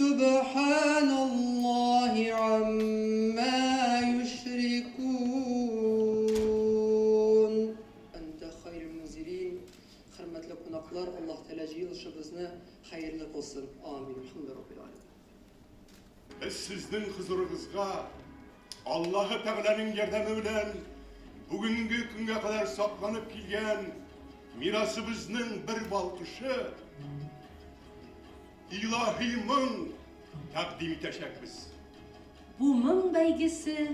Subhanallahi amma yushrikun. Ente hayrul munzilin. Hürmetli konaklar, Allah Teala yılışımızı hayırlı olsun. Amin. Elhamdülillahi alemin. Biz sizin huzurunuzga Allah'ı Teala'nın yardımı bilen bugünkü günge kadar saklanıp gelgen mirasımızın bir balkışı ilahi mın takdim eteceğiz. Bu mın beygisi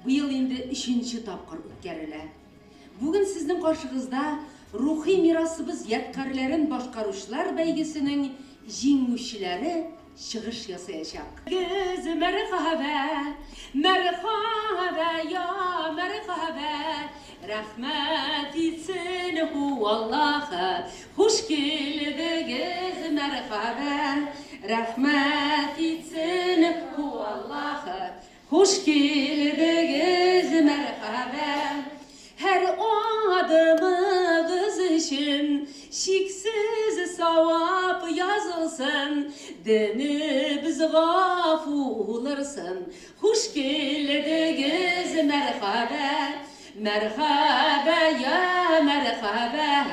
bu yıl indi 3. tapkır ötkərilə. Bugün sizin karşınızda ruhi mirasımız yetkarlerin başkaruşlar beygisinin jingüşleri çıkış yasayacak. Göz merhaba, merhaba ya merhaba. Rahmet etsin hu Allah'a, hoş geldiniz merhaba. Rahmet etsin hu Allah'a, hoş geldiniz merhaba. Her adımınız için şiksiz savap yazılsın, denimiz gafurlarsın. Hoş geldiniz merhaba, merhaba ya merhaba.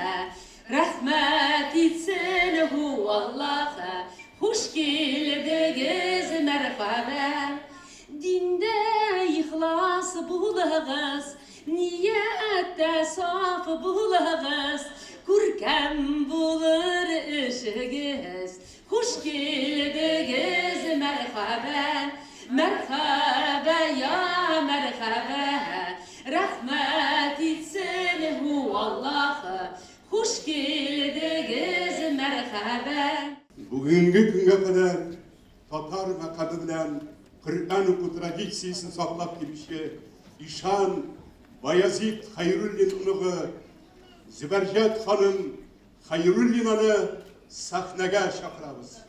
Rahmet etsin hu Allah'a, hoş geldiniz merhaba. Dinde ihlas bulağız, niyette saf bulağız. Kurkem bulur ışığız, hoş geldiniz merhaba. Merhaba ya merhaba. Rahmet etsin hu Allah'a, hoş geldiniz merhaba. Bugünkü günge kadar Tatar makadı bilen Kur'an-ı Kutradisiyasını saklap girişi İşan Bayezid Hayrüllin unuğu Zübercet Hanım Hayrüllin anı sahnege şakramız.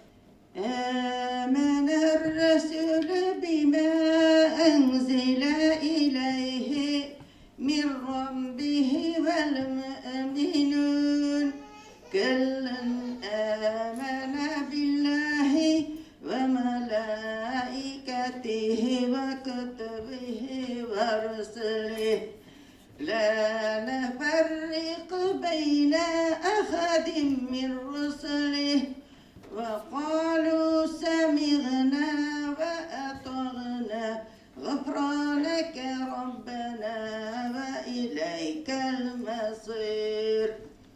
آمن الرسول بما أنزل إليه من ربه والمؤمنون كل آمن بالله وملائكته وكتبه ورسله لا نفرق بين أحد من رسله وقالوا سمعنا وأطعنا غفرانك ربنا وإليك المصير.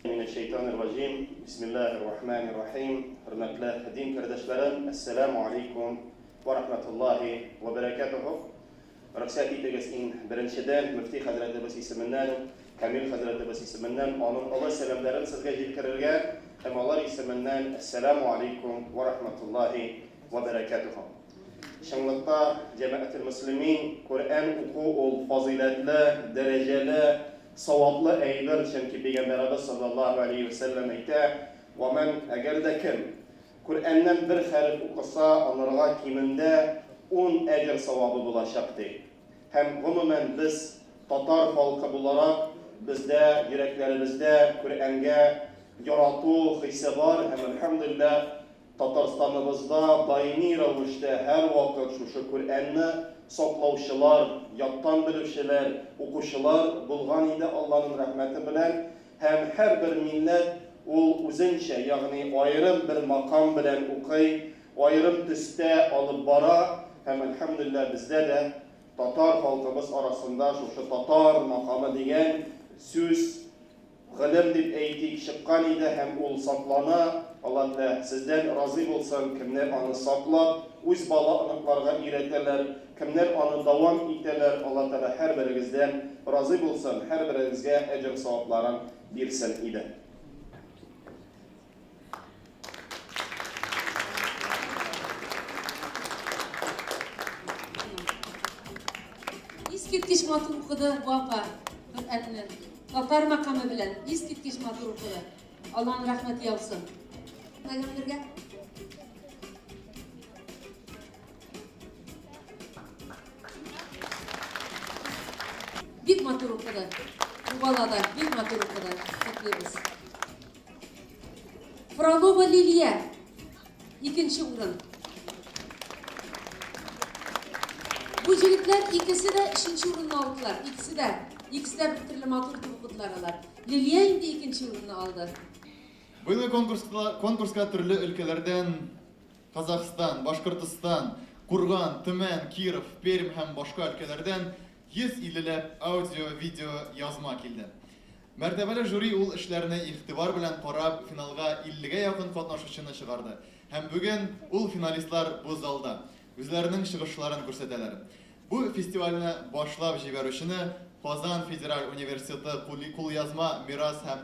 Mineşşeytanirracim. Bismillahirrahmanirrahim. Hürmetli din kardeşlerim, Esselamu Aleyküm ve Rahmetullahi ve Berekatuhu. Raksati tegesin birinciden Müftü Hazreti Bas isminden, Kamil Hazreti Bas isminden, onun Allah selamlarını sizge yetkirirken, hem Allah isminden Esselamu Aleyküm ve Rahmetullahi ve Berekatuhu. Şanlıkta Cemaat-ül Müslümin, Kur'an oku ol faziletli, dereceli, savablı eydir. Çünkü Peygamberimiz sallallahu aleyhi ve sellem eyte, وَمَنْ eğer de kim Kur'an'dan bir harf okusa, onlara kiminde 10 ecir savabı bulaşaktı. Hem umumen biz Tatar halkı olarak bizde, yüreklerimizde Kur'an'a yaratı hissi var. Hem elhamdülillah Tatarstanımızda daimi ravuşta her vakit şu Kur'an'ı saklavşılar, yattan bilişler, okuşular bulgan idi Allah'ın rahmeti bilen. Hem her bir millet o üzünçe yani ayrım bir makam bilen okuy, ayrım tüste alıp bara. Hem elhamdülillah bizde de Tatar halkımız arasında şu Tatar makamı diyen söz gıdım dip eytik çıkan idi. Hem ol saklana Allah da sizden razı olsun. Kimler anı saklap öz bala anıklarga iretirler, kimler anı davam ederler. Allah Teala her birinizden razı olsun. Her birinizge ecir savapların birsin idi. İskitkiş matur okudu bu apa. Kur'an'ın Tatar makamı bilen İskitkiş matur okudu. Allah'ın rahmeti olsun. Peygamberge bir matur okudu. Bu balada bir matur okudu. Kutluyoruz. Frolova Liliya ikinci urun. Bu җегетләр икесе дә 3нче урынны алдылар. Икесе дә бер төрле матур итеп укыдылар алар. Лилия инде 2нче урынны алды. Быелгы конкурска төрле өлкәләрдән Казахстан, Башкортстан, Курган, Төмән, Киров, Пермь һәм башка өлкәләрдән 150ләп аудио, видео язма килде. Мәртәбәле жюри ул эшләрне игътибар белән карап, финалга 50гә якын катнашучыны чыгарды. Һәм бүген ул финалистлар бу залда үзләренең чыгышларын күрсәтәләр. Бу фестивальне башлап җибәрүчене Казан Федераль университеты кулъязма, мирас һәм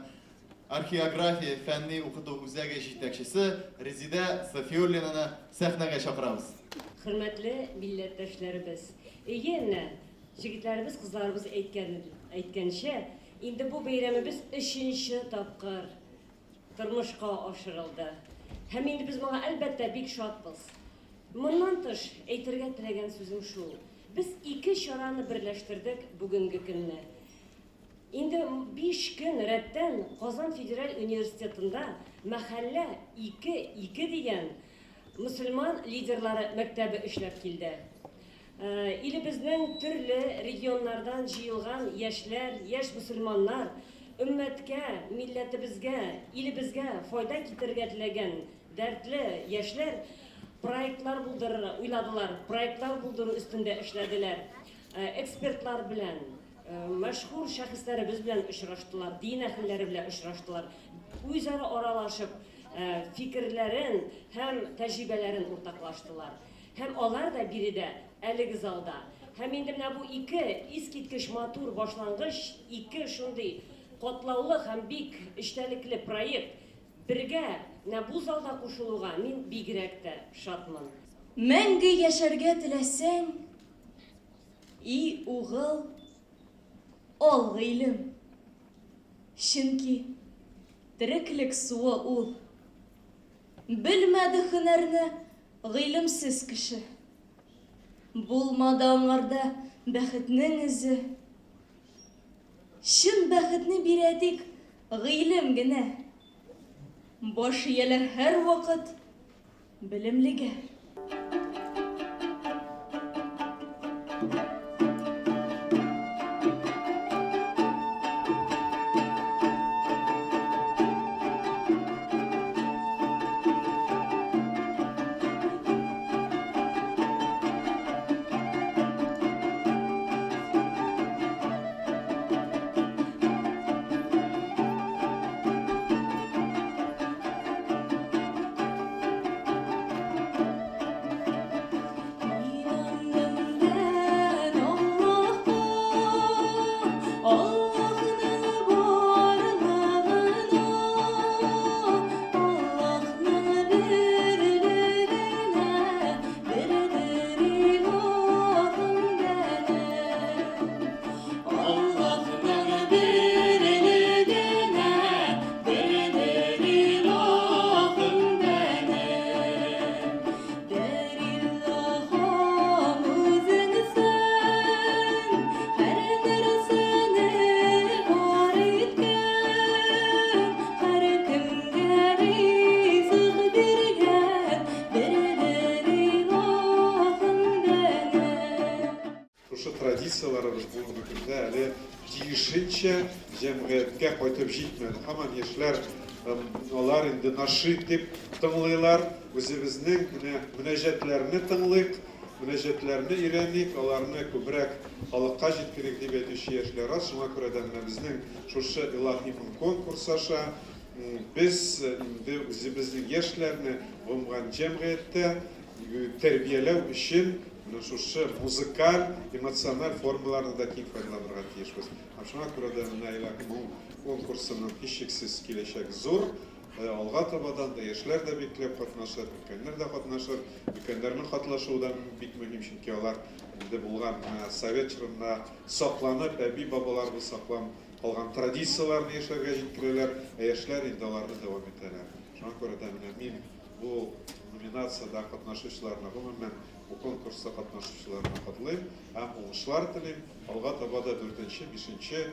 археография фәнни укыту үзәге җитәкчесе Резидә Сафиуллинаны сәхнәгә чакырабыз. Хөрмәтле милләттәшләребез, егенне, җегетләребез, кызларыбыз әйткәнчә, инде бу бәйрәмебез 3нче тапкыр тормышка ашырылды. Һәм инде без моңа әлбәттә бик шатбыз. Моннан тыш әйтергә теләгән сүзем шул. Без 2 чараны берләштердек бүгенге көнне. Инде 5 көн рәттән Казан Федераль университетында мәхәллә 2 дигән мөселман лидерлары мәктәбе эшләп килде. Илебезнең төрле регионнардан җыелган яшьләр, яшь мөселманнар өммәткә, милләтебезгә, илебезгә файда китергә теләгән дәртле яшьләр проектлар булдырырга уйладылар, проектлар булдыру өстендә эшләделәр. Экспертлар белән, мәшһүр шәхесләребез белән очраштылар, дин әһелләре белән очраштылар. Үзара аралашып, фикерләрен һәм тәҗрибәләрен уртаклаштылар. Һәм алар да биредә, әлеге залда. Һәм инде менә бу 2 искиткеч матур башлангыч, 2 шундый катлаулы һәм бик эчтәлекле проект бергә бу залда кушылуга мин бигрәк тә шатмын. Мәңге яшәргә теләсәң, и угыл, ал гыйлем. Чөнки тереклек суы ул. Белмәде һөнәрне гыйлемсез кеше. Булмады аңарда бәхетнең эзе. Чын бәхетне бирә тик гыйлем генә. Баш ияләр һәр вакыт белемлегә. Традицияларыбыз бүгенге көндә әле тиешенчә җәмгыятькә кайтып җитмәде. Һаман яшьләр алар инде нашид дип тыңлыйлар, үзебезнең мөнәҗәтләрне тыңлыйк, мөнәҗәтләрне өйрәник, аларны күбрәк халыкка җиткерик дип әйтүче яшьләр аз. Шуңа күрә дә безнең шушы илаһи конкурс аша без инде үзебезнең яшьләрне булган җәмгыятьтә тәрбияләү өчен шушы музыкаль, эмоциональ формаларны да киң файдаланырга тиешбез. Шуңа күрә дә менә илаһи конкурсының һичшиксез киләчәк зур. Алга табадан да яшьләр дә бикләп катнашыр, өлкәннәр дә катнашыр. Өлкәннәрнең катнашуы да бик мөһим, чөнки алар инде булган совет чорында сакланып, әби бабаларыбыз саклап калган традицияларны яшәргә җиткерәләр, яшьләр инде аларны дәвам итәләр. Шуңа күрә дә менә мин бу номинациядә катнашучыларны гомумән bu konkursta katnaşıcılarına katılayım. Hem uğuşlar dileyim. Alga tabada 4-5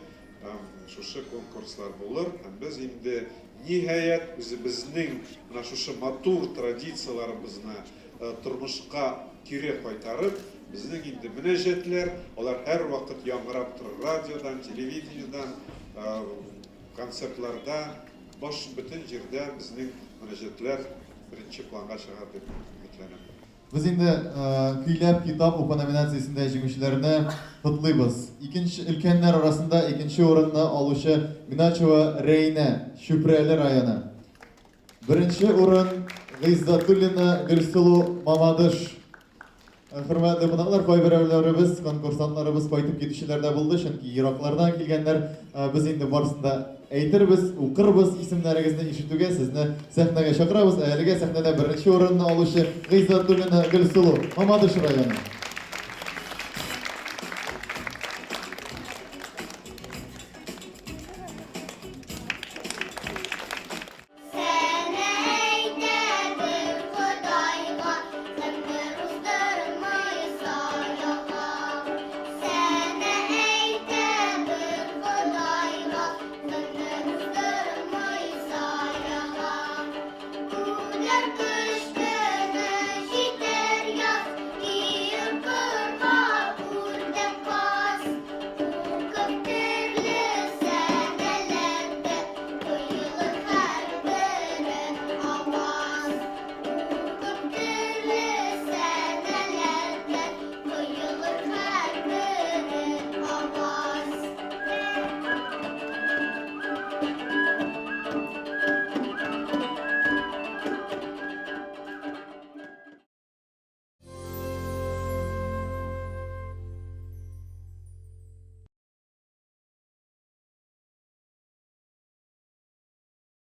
şuşu konkurslar bulur. Hem biz şimdi ниһаять үзебезнең менә шушы матур традицияларыбызны тормышка кире кайтарып, безнең инде мөнәҗәтләр, алар һәр вакыт яңгырап торыр радиодан, телевидениедан, концертларда, бөтен җирдә безнең мөнәҗәтләр беренче планга чыгар дип өметләнәм. Без инде көйләп китап уку номинациясендә җиңүчеләрне котлыйбыз. Икенче өлкәннәр арасында икенче урынны алучы Гначева Рейна, Чүпрәле районы. Беренче урын Гыйззатуллина Гөлсылу Мамадыш. Хөрмәтле кунаклар, кайберәүләребез, конкурсантларыбыз кайтып китүчеләр дә булды, чөнки ераклардан килгәннәр. Без инде барысын да әйтербез, укырбыз, исемнәрегезне ишетүгә, сезне сәхнәгә чакырабыз. Әлегә сәхнәдә беренче урынны алучы Гыйззатуллина Гөлсылу Мамадыш районы.